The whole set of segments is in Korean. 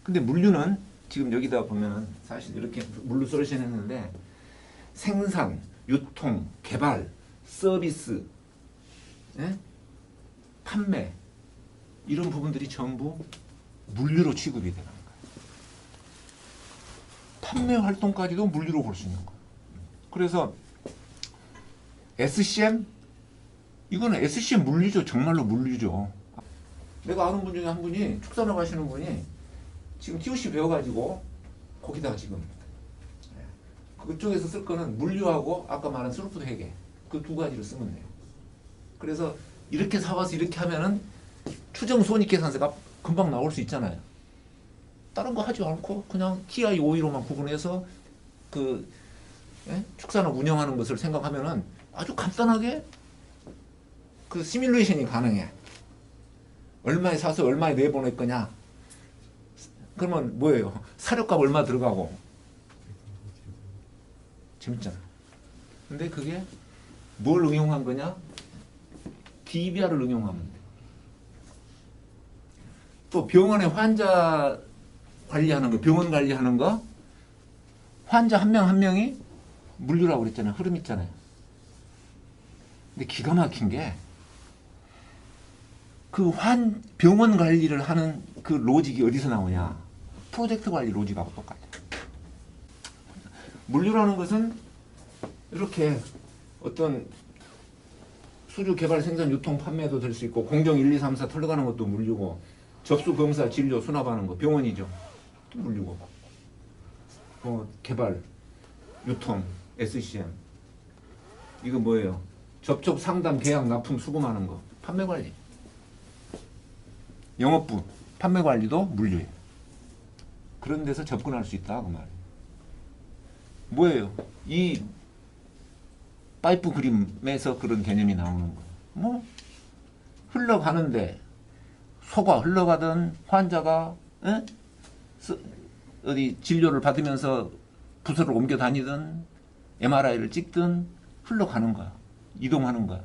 근데 물류는 지금 여기다 보면은 사실 이렇게 물류 솔루션 했는데 생산, 유통, 개발, 서비스, 예? 판매 이런 부분들이 전부 물류로 취급이 되는 거예요. 판매 활동까지도 물류로 볼 수 있는 거예요. 그래서 SCM 이거는 SCM 물류죠. 정말로 물류죠. 내가 아는 분 중에 한 분이 축산업 하시는 분이 지금 TOC 배워가지고 거기다가 지금 그쪽에서 쓸 거는 물류하고 아까 말한 스루프드 회계 그 두 가지를 쓰면 돼요. 그래서 이렇게 사와서 이렇게 하면은 추정 손익계산서가 금방 나올 수 있잖아요. 다른 거 하지 않고 그냥 TI, OE로만 구분해서 그 축산업 운영하는 것을 생각하면은 아주 간단하게 그 시뮬레이션이 가능해. 얼마에 사서 얼마에 내보낼 거냐? 그러면 뭐예요? 사료값 얼마 들어가고. 재밌잖아. 근데 그게 뭘 응용한 거냐? DBR을 응용하면 돼. 또 병원에 환자 관리하는 거, 병원 관리하는 거, 환자 한 명 한 명이 물류라고 그랬잖아요. 흐름 있잖아요. 근데 기가 막힌 게 그 병원 관리를 하는 그 로직이 어디서 나오냐? 프로젝트 관리 로직하고 똑같아요. 물류라는 것은 이렇게 어떤 수주 개발 생산 유통 판매도 될 수 있고 공정 1, 2, 3, 4 털려가는 것도 물류고 접수 검사 진료 수납하는 거 병원이죠. 또 물류고 개발 유통 SCM 이거 뭐예요? 접촉 상담 계약 납품 수금하는 거 판매 관리 영업부 판매 관리도 물류예요. 그런 데서 접근할 수 있다 그 말이에요. 뭐예요? 이 파이프 그림에서 그런 개념이 나오는 거예요. 뭐 흘러가는데 소가 흘러가든 환자가 어디 진료를 받으면서 부서를 옮겨 다니든 MRI를 찍든 흘러가는 거야. 이동하는 거야.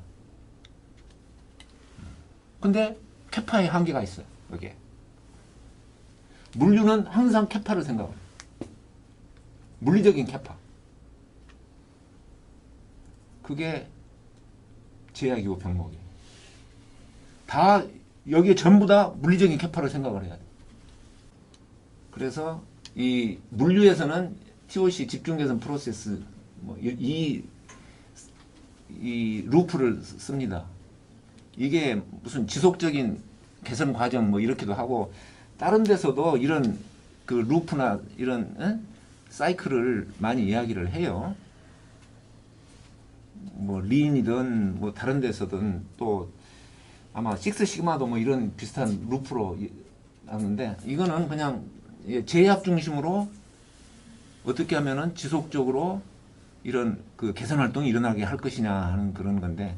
근데 캐파에 한계가 있어요. 여기에. 물류는 항상 캐파를 생각해요. 물리적인 캐파. 그게 제약이고 병목이에요. 다 여기에 전부 다 물리적인 캐파를 생각을 해야 돼요. 그래서 이 물류에서는 TOC 집중개선 프로세스 이 루프를 씁니다. 이게 무슨 지속적인 개선 과정 이렇게도 하고 다른 데서도 이런 그 루프나 이런 사이클을 많이 이야기를 해요. 린이든 다른 데서든 또 아마 식스 시그마도 이런 비슷한 루프로 하는데 이거는 그냥 제약 중심으로 어떻게 하면은 지속적으로 이런 그 개선 활동이 일어나게 할 것이냐 하는 그런 건데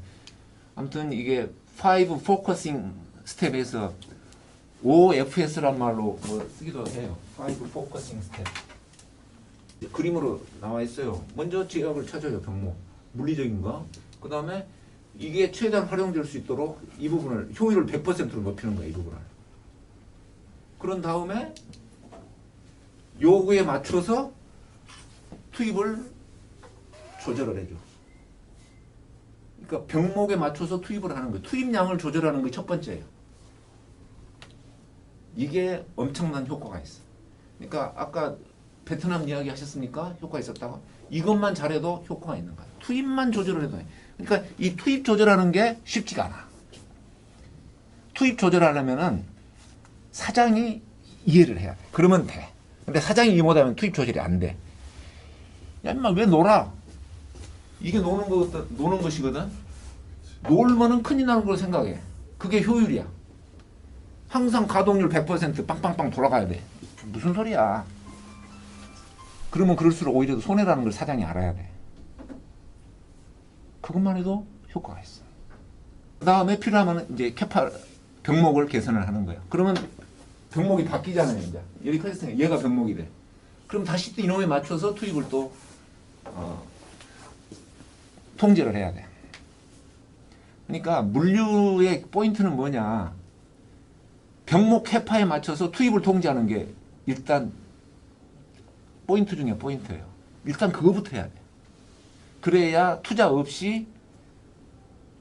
아무튼 이게 5 포커싱 스텝에서 OFS란 말로 쓰기도 해요. 5 포커싱 스텝. 그림으로 나와 있어요. 먼저 제약을 찾아요. 병목. 물리적인 거. 그 다음에 이게 최대한 활용될 수 있도록 이 부분을 효율을 100%로 높이는 거야. 이 부분을. 그런 다음에 요구에 맞춰서 투입을 조절을 해줘. 그러니까 병목에 맞춰서 투입을 하는 거예요. 투입량을 조절하는 게 첫 번째예요. 이게 엄청난 효과가 있어. 그러니까 아까 베트남 이야기 하셨습니까? 효과 있었다고. 이것만 잘해도 효과가 있는 거야. 투입만 조절을 해도 돼. 그러니까 이 투입 조절하는 게 쉽지가 않아. 투입 조절하려면은 사장이 이해를 해야 돼. 그러면 돼. 근데 사장이 이해 못하면 투입 조절이 안 돼. 야, 인마 왜 놀아? 이게 노는 것이거든. 놀면은 큰일 나는 걸 생각해. 그게 효율이야. 항상 가동률 100% 빵빵빵 돌아가야 돼. 무슨 소리야? 그러면 그럴수록 오히려 손해라는 걸 사장이 알아야 돼. 그것만 해도 효과가 있어. 그 다음에 필요하면 이제 캐파 병목을 개선을 하는 거야. 그러면 병목이 바뀌잖아요. 이제 여기 커졌으니까 얘가 병목이 돼. 그럼 다시 또 이놈에 맞춰서 투입을 또 통제를 해야 돼. 그러니까 물류의 포인트는 뭐냐? 병목 캐파에 맞춰서 투입을 통제하는 게 일단 포인트 중에 포인트예요. 일단 그거부터 해야 돼. 그래야 투자 없이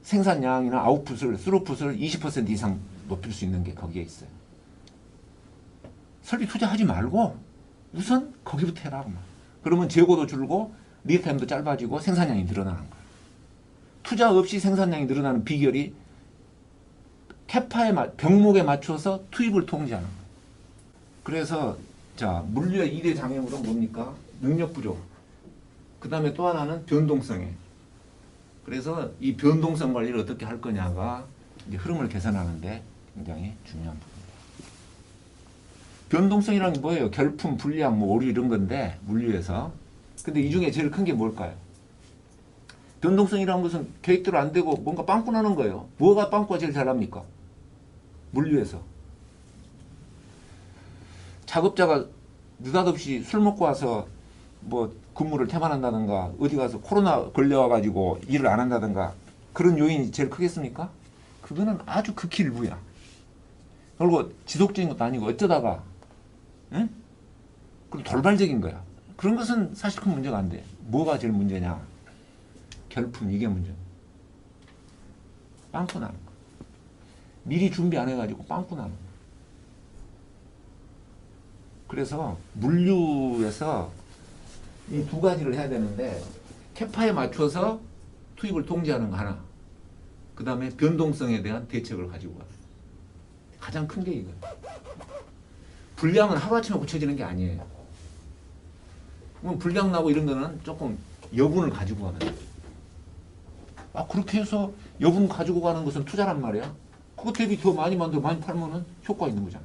생산량이나 아웃풋을, 스루풋을 20% 이상 높일 수 있는 게 거기에 있어요. 설비 투자하지 말고 우선 거기부터 해라. 그러면 재고도 줄고 리드타임도 짧아지고 생산량이 늘어나는 거예요. 투자 없이 생산량이 늘어나는 비결이 캐파의 병목에 맞춰서 투입을 통제하는 거예요. 그래서 자, 물류의 2대 장애물은 뭡니까? 능력 부족. 그 다음에 또 하나는 변동성이에요. 그래서 이 변동성 관리를 어떻게 할 거냐가 이제 흐름을 개선하는데 굉장히 중요한 부분입니다. 변동성이란 게 뭐예요? 결품, 불량, 뭐 오류 이런 건데 물류에서. 근데 이 중에 제일 큰 게 뭘까요? 변동성이라는 것은 계획대로 안 되고 뭔가 빵꾸 나는 거예요. 뭐가 빵꾸가 제일 잘납니까? 물류에서. 작업자가 느닷없이 술 먹고 와서 뭐 근무를 태만한다든가 어디 가서 코로나 걸려가지고 일을 안 한다든가 그런 요인이 제일 크겠습니까? 그거는 아주 극히 일부야. 그리고 지속적인 것도 아니고 어쩌다가 응? 그리고 돌발적인 거야. 그런 것은 사실 큰 문제가 안 돼. 뭐가 제일 문제냐? 결품, 이게 문제. 빵꾸 나는 거. 미리 준비 안 해가지고 빵꾸 나는 거. 그래서 물류에서 이 두 가지를 해야 되는데 캐파에 맞춰서 투입을 통제하는 거 하나, 그 다음에 변동성에 대한 대책을 가지고 가. 가장 큰 게 이거예요. 불량은 하루아침에 고쳐지는 게 아니에요. 그럼 불량 나고 이런 거는 조금 여분을 가지고 가는 거예요. 아, 그렇게 해서 여분 가지고 가는 것은 투자란 말이야. 그거 대비 더 많이 만들어 많이 팔면은 효과 있는 거잖아.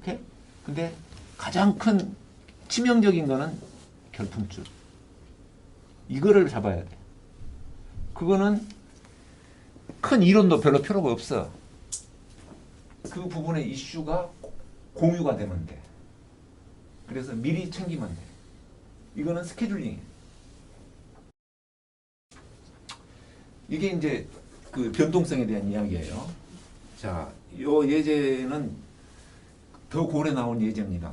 오케이? 근데 가장 큰 치명적인 거는 결품줄. 이거를 잡아야 돼. 그거는 큰 이론도 별로 필요가 없어. 그 부분의 이슈가 공유가 되면 돼. 그래서 미리 챙기면 돼. 이거는 스케줄링. 이게 이제 그 변동성에 대한 이야기예요. 자, 요 예제는 더 고래 나온 예제입니다.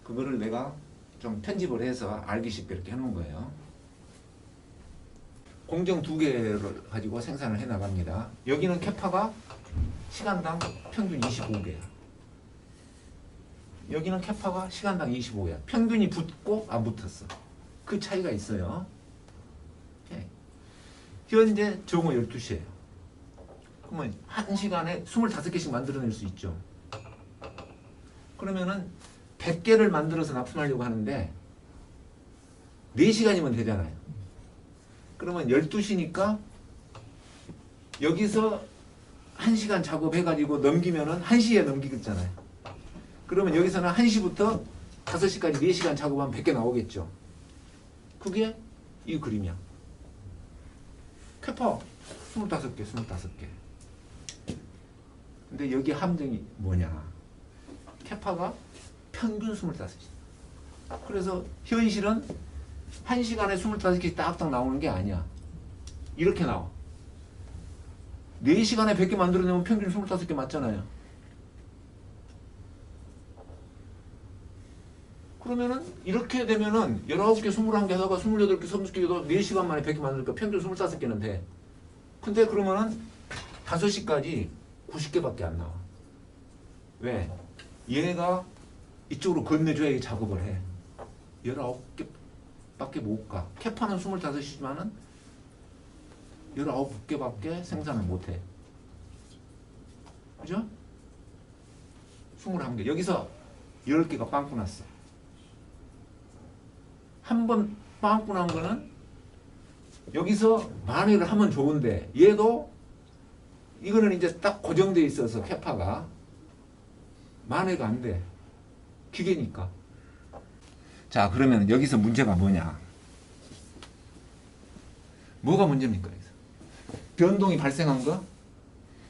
그거를 내가 좀 편집을 해서 알기 쉽게 이렇게 해놓은 거예요. 공정 2개를 가지고 생산을 해 나갑니다. 여기는 캐파가 시간당 평균 25개야. 여기는 캐파가 시간당 25야. 평균이 붙고 안 붙었어. 그 차이가 있어요. 오케이. 현재 정오 12시예요. 그러면 1시간에 25개씩 만들어낼 수 있죠. 그러면은 100개를 만들어서 납품하려고 하는데 4시간이면 되잖아요. 그러면 12시니까 여기서 1시간 작업해가지고 넘기면은 1시에 넘기겠잖아요. 그러면 여기서는 1시부터 5시까지 4시간 작업하면 100개 나오겠죠. 그게 이 그림이야. 캐파 25개, 25개. 근데 여기 함정이 뭐냐? 캐파가 평균 25개. 그래서 현실은 1시간에 25개씩 딱딱 나오는 게 아니야. 이렇게 나와. 4시간에 100개 만들어내면 평균 25개 맞잖아요. 그러면은 이렇게 되면은 19개, 21개 하다가 28개, 30개도 4시간 만에 100개 만들니까 평균 25개는 돼. 근데 그러면은 5시까지 90개밖에 안 나와. 왜? 얘가 이쪽으로 건네줘야 이 작업을 해. 19개밖에 못 가. 캐파는 25이지만은 19개밖에 생산을 못 해. 그죠? 21개. 여기서 10개가 빵꾸 났어. 한 번 빵꾸 난 거는 여기서 만회를 하면 좋은데 얘도 이거는 이제 딱 고정되어 있어서 캐파가 만회가 안 돼. 기계니까. 자, 그러면 여기서 문제가 뭐냐? 뭐가 문제입니까? 변동이 발생한 거?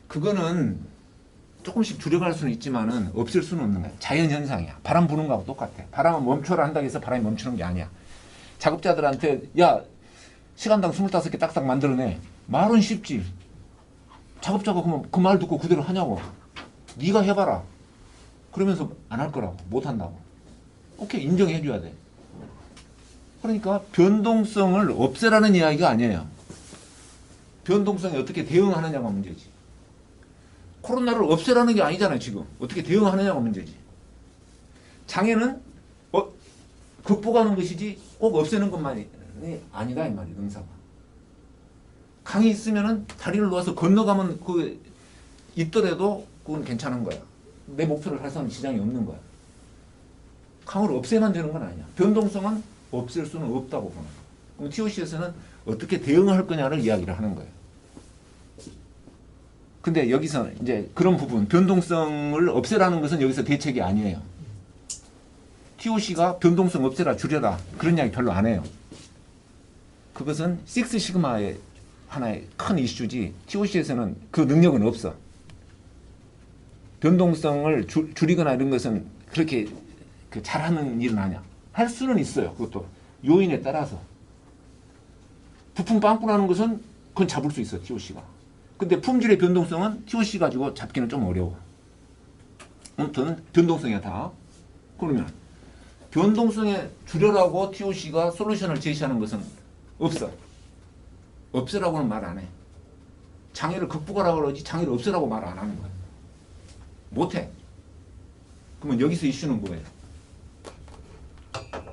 그거는 조금씩 줄여갈 수는 있지만은 없을 수는 없는 거야. 자연현상이야. 바람 부는 거하고 똑같아. 바람은 멈춰라 한다고 해서 바람이 멈추는 게 아니야. 작업자들한테 야, 시간당 25개 딱딱 만들어내. 말은 쉽지. 작업자가 그러면 그 말 듣고 그대로 하냐고. 네가 해봐라. 그러면서 안 할 거라고, 못 한다고. 오케이, 인정해 줘야 돼. 그러니까 변동성을 없애라는 이야기가 아니에요. 변동성에 어떻게 대응하느냐가 문제지. 코로나를 없애라는 게 아니잖아요, 지금. 어떻게 대응하느냐가 문제지. 장애는 극복하는 것이지 꼭 없애는 것만이 아니다, 이 말이에요, 능사가. 강이 있으면은 다리를 놓아서 건너가면 그 있더라도 그건 괜찮은 거야. 내 목표를 달성하는 지장이 없는 거야. 강을 없애만 되는 건 아니야. 변동성은 없앨 수는 없다고 보는 거야. 그럼 TOC에서는 어떻게 대응할 거냐를 이야기를 하는 거예요. 근데 여기서 이제 그런 부분, 변동성을 없애라는 것은 여기서 대책이 아니에요. TOC가 변동성 없애라, 줄여라, 그런 이야기 별로 안 해요. 그것은 식스 시그마의 하나의 큰 이슈지, TOC에서는 그 능력은 없어. 변동성을 줄이거나 이런 것은 그렇게 잘하는 일은 아니야. 할 수는 있어요. 그것도 요인에 따라서. 부품 빵꾸나는 것은 그건 잡을 수 있어, TOC가. 근데 품질의 변동성은 TOC 가지고 잡기는 좀 어려워. 아무튼 변동성이야 다. 그러면 변동성에 줄여라고 TOC가 솔루션을 제시하는 것은 없어. 없애라고는 말 안 해. 장애를 극복하라고 그러지 장애를 없애라고 말 안 하는 거야. 못해. 그러면 여기서 이슈는 뭐예요?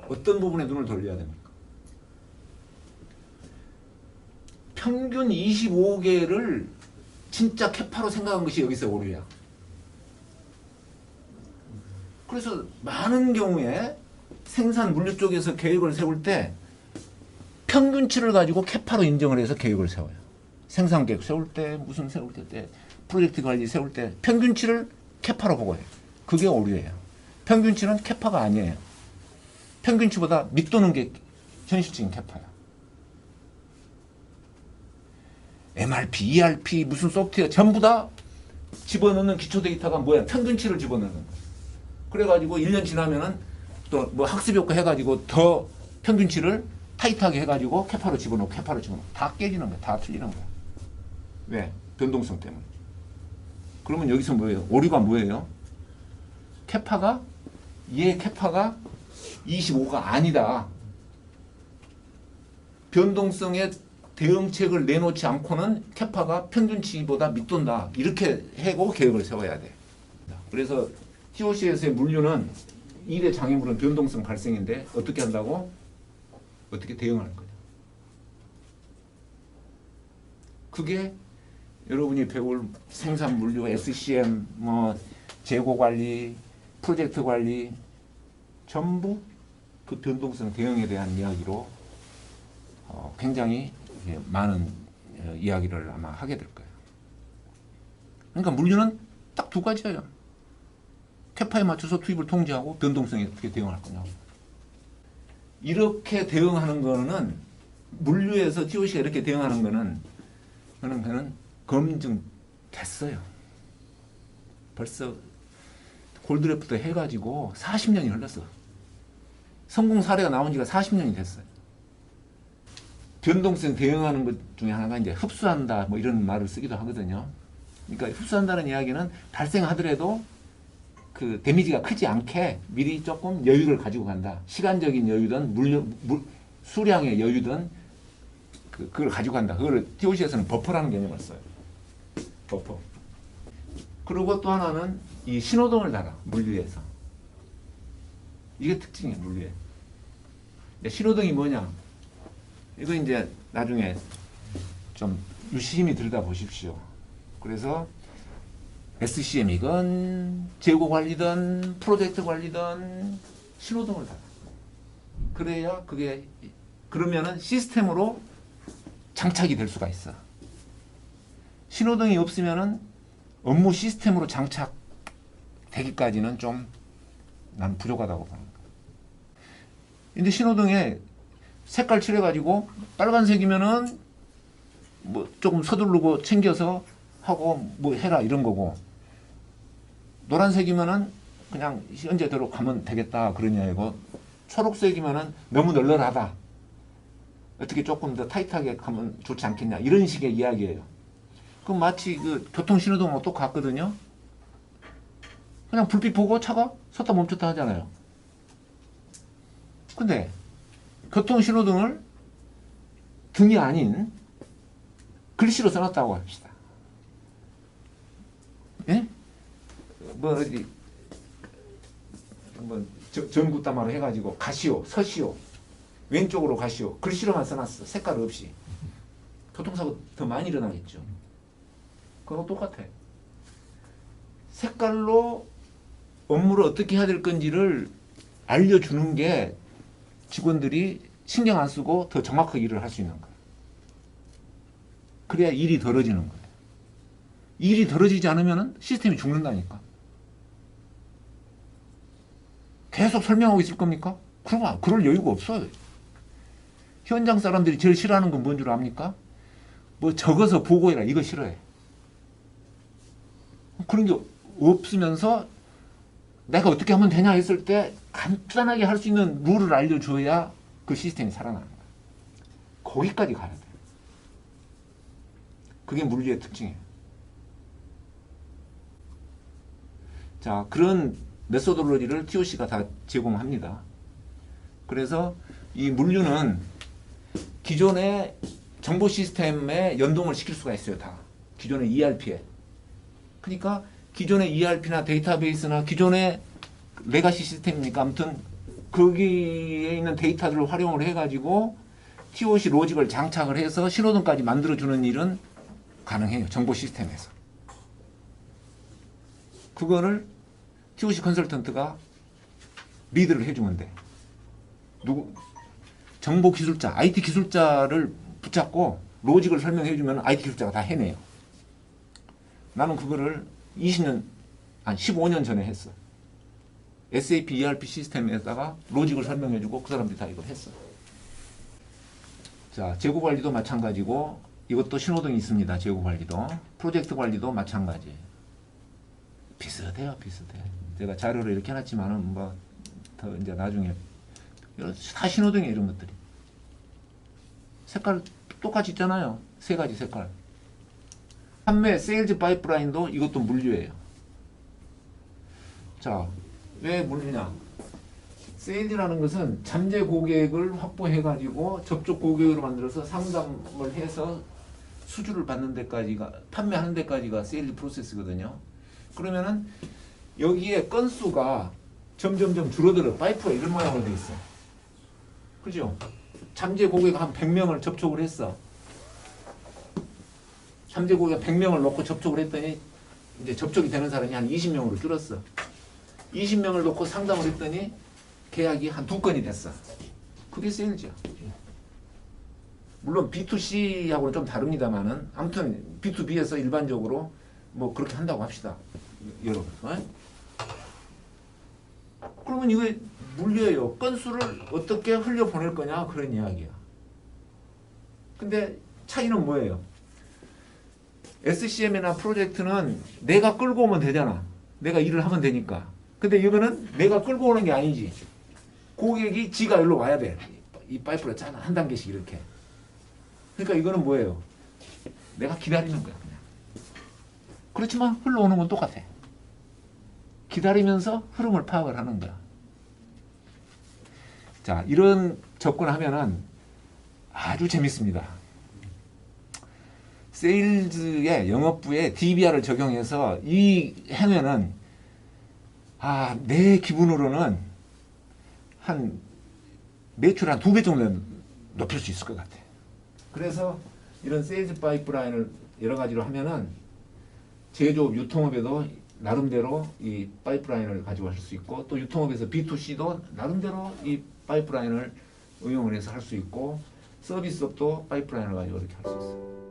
어떤 부분에 눈을 돌려야 됩니까? 평균 25개를 진짜 캐파로 생각한 것이 여기서 오류야. 그래서 많은 경우에 생산 물류 쪽에서 계획을 세울 때 평균치를 가지고 캐파로 인정을 해서 계획을 세워요. 생산 계획 세울 때, 무슨 세울 때, 프로젝트 관리 세울 때 평균치를 캐파로 보고 해요. 그게 오류예요. 평균치는 캐파가 아니에요. 평균치보다 밑도는 게 현실적인 캐파야. MRP, ERP, 무슨 소프트웨어 전부 다 집어넣는 기초 데이터가 뭐야? 평균치를 집어넣는 거야. 그래가지고 1년 지나면은 또 뭐 학습 효과 해가지고 더 평균치를 타이트하게 해가지고 캐파로 집어넣고 캐파로 집어넣고 다 깨지는 거야. 다 틀리는 거야. 왜? 변동성 때문에. 그러면 여기서 뭐예요? 오류가 뭐예요? 캐파가 얘 캐파가 25가 아니다. 변동성에 대응책을 내놓지 않고는 캐파가 평균치보다 밑돈다. 이렇게 해고 계획을 세워야 돼. 그래서 TOC에서의 물류는 1의 장애물은 변동성 발생인데 어떻게 한다고? 어떻게 대응하는 거냐. 그게 여러분이 배울 생산 물류, SCM, 뭐 재고 관리, 프로젝트 관리 전부 그 변동성 대응에 대한 이야기로 굉장히 많은 이야기를 아마 하게 될 거예요. 그러니까 물류는 딱 두 가지예요. 캐파에 맞춰서 투입을 통제하고 변동성에 어떻게 대응할 거냐고. 이렇게 대응하는 거는 물류에서 TOC가 이렇게 대응하는 거는 그는 검증됐어요. 벌써 골드래프트 해가지고 40년이 흘렀어. 성공 사례가 나온 지가 40년이 됐어요. 변동성 대응하는 것 중에 하나가 이제 흡수한다 뭐 이런 말을 쓰기도 하거든요. 그러니까 흡수한다는 이야기는 발생하더라도 그 데미지가 크지 않게 미리 조금 여유를 가지고 간다. 시간적인 여유든 수량의 여유든 그걸 가지고 간다. 그걸 TOC에서는 버퍼라는 개념을 써요. 버퍼. 그리고 또 하나는 이 신호등을 달아. 물류에서. 이게 특징이에요. 물류에. 신호등이 뭐냐? 이거 이제 나중에 좀 유심히 들여다보십시오. 그래서 SCM이건 재고 관리든 프로젝트 관리든 신호등을 달아. 그래야 그게 그러면은 시스템으로 장착이 될 수가 있어. 신호등이 없으면은 업무 시스템으로 장착되기까지는 좀 난 부족하다고 보는 거야. 근데 신호등에 색깔 칠해가지고 빨간색이면은 뭐 조금 서두르고 챙겨서 하고 뭐 해라 이런 거고, 노란색이면은 그냥 현재대로 가면 되겠다 그런 이야기고, 초록색이면은 너무 널널하다, 어떻게 조금 더 타이트하게 가면 좋지 않겠냐 이런 식의 이야기예요. 그럼 마치 그 교통 신호등하고 똑같거든요. 그냥 불빛 보고 차가 섰다 멈췄다 하잖아요. 근데 교통신호등을 등이 아닌 글씨로 써놨다고 합시다. 예? 뭐 어디 뭐 전구따마로 해가지고 가시오, 서시오, 왼쪽으로 가시오 글씨로만 써놨어. 색깔 없이. 교통사고 더 많이 일어나겠죠. 그거 똑같아. 색깔로 업무를 어떻게 해야 될 건지를 알려주는 게 직원들이 신경 안 쓰고 더 정확하게 일을 할 수 있는 거예요. 그래야 일이 덜어지는 거예요. 일이 덜어지지 않으면 시스템이 죽는다니까. 계속 설명하고 있을 겁니까? 그럴 여유가 없어요. 현장 사람들이 제일 싫어하는 건 뭔 줄 압니까? 뭐 적어서 보고해라 이거 싫어해. 그런 게 없으면서 내가 어떻게 하면 되냐 했을 때 간단하게 할 수 있는 룰을 알려줘야 그 시스템이 살아나는 거야. 거기까지 가야 돼. 그게 물리의 특징이에요. 자, 그런 메소돌로지를 TOC가 다 제공합니다. 그래서 이 물류는 기존의 정보 시스템에 연동을 시킬 수가 있어요. 다. 기존의 ERP에. 그러니까 기존의 ERP나 데이터베이스나 기존의 레가시 시스템이니까 아무튼 거기에 있는 데이터들을 활용을 해가지고 TOC 로직을 장착을 해서 신호등까지 만들어주는 일은 가능해요. 정보 시스템에서. 그거를 TOC 컨설턴트가 리드를 해주면 돼. 정보 기술자, IT 기술자를 붙잡고 로직을 설명해주면 IT 기술자가 다 해내요. 나는 그거를 15년 전에 했어. SAP ERP 시스템에다가 로직을 설명해주고 그 사람들이 다 이걸 했어. 자, 재고 관리도 마찬가지고 이것도 신호등이 있습니다. 재고 관리도. 프로젝트 관리도 마찬가지. 비슷해요. 비슷해. 제가 자료를 이렇게 해놨지만은 뭐 더 이제 나중에 다 신호등이에요. 이런 것들이. 색깔 똑같이 있잖아요. 세 가지 색깔. 판매 세일즈 파이프라인도 이것도 물류예요. 자, 왜 물류냐? 세일즈라는 것은 잠재 고객을 확보해 가지고 접촉 고객으로 만들어서 상담을 해서 수주를 받는 데까지가, 판매하는 데까지가 세일즈 프로세스거든요. 그러면은 여기에 건수가 점점점 줄어들어. 파이프가 이런 모양으로 돼 있어. 그죠? 잠재 고객 한 100명을 접촉을 했어. 잠재 고객 100명을 놓고 접촉을 했더니 이제 접촉이 되는 사람이 한 20명으로 줄었어. 20명을 놓고 상담을 했더니 계약이 한 2건이 됐어. 그게 세일즈야. 물론 B2C하고는 좀 다릅니다만은 아무튼 B2B에서 일반적으로 뭐 그렇게 한다고 합시다. 여러분. 그러면 이거 물려요. 건수를 어떻게 흘려보낼 거냐 그런 이야기야. 근데 차이는 뭐예요? SCM이나 프로젝트는 내가 끌고 오면 되잖아. 내가 일을 하면 되니까. 근데 이거는 내가 끌고 오는 게 아니지. 고객이 지가 일로 와야 돼. 이 파이프를 짠 한 단계씩 이렇게. 그러니까 이거는 뭐예요? 내가 기다리는 거야 그냥. 그렇지만 흘러오는 건 똑같아. 기다리면서 흐름을 파악을 하는 거야. 자, 이런 접근하면은 아주 재밌습니다. 세일즈의 영업부에 DBR을 적용해서 이 행위는 내 기분으로는 한 매출 한 2배 정도 높일 수 있을 것 같아. 그래서 이런 세일즈 파이프라인을 여러 가지로 하면은 제조업, 유통업에도 나름대로 이 파이프라인을 가지고 할 수 있고 또 유통업에서 B2C도 나름대로 이 파이프라인을 응용을 해서 할 수 있고 서비스업도 파이프라인을 가지고 이렇게 할 수 있어요.